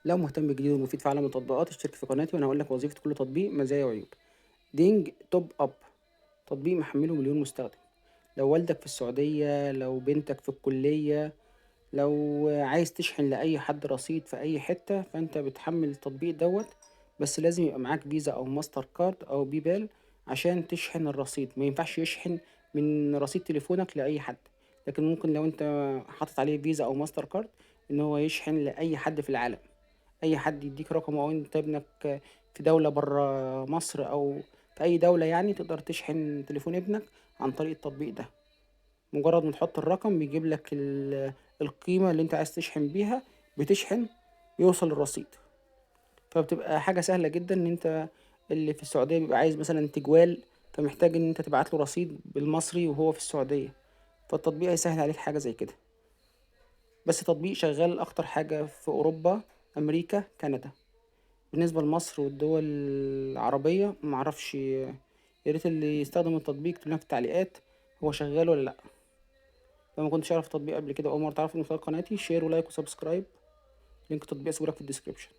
لو مهتم بالجديد والمفيد في عالم التطبيقات اشترك في قناتي وأنا هقول لك وظيفة كل تطبيق، مزايا وعيوب. دينج توب أب، تطبيق محمله مليون مستخدم. لو والدك في السعودية، لو بنتك في الكلية، لو عايز تشحن لأي حد رصيد في أي حتة، فأنت بتحمل التطبيق دوت. بس لازم يبقى معاك فيزا أو ماستر كارد أو بيبال عشان تشحن الرصيد. ما ينفعش يشحن من رصيد تليفونك لأي حد، لكن ممكن لو أنت حاطط عليه فيزا أو ماستر كارد إن هو يشحن لأي حد في العالم. أي حد يديك رقم، أو أنت ابنك في دولة برا مصر أو في أي دولة يعني، تقدر تشحن تليفون ابنك عن طريق التطبيق ده. مجرد ما تحط الرقم بيجيب لك القيمة اللي انت عايز تشحن بيها، بتشحن يوصل الرصيد. فبتبقى حاجة سهلة جدا ان انت اللي في السعودية بيبقى عايز مثلا تجوال، فمحتاج ان انت تبعت له رصيد بالمصري وهو في السعودية، فالتطبيق هيسهل عليك حاجة زي كده. بس تطبيق شغال اكتر حاجة في اوروبا، امريكا، كندا. بالنسبة لمصر والدول العربية معرفش، يا ريت اللي يستخدم التطبيق يكتب لنا في التعليقات هو شغال ولا لا. لو ما كنتش اعرف التطبيق قبل كده، اول مره تعرف من خلال قناتي، شير ولايك وسبسكرايب. لينك التطبيق سيبولك في الديسكريبشن.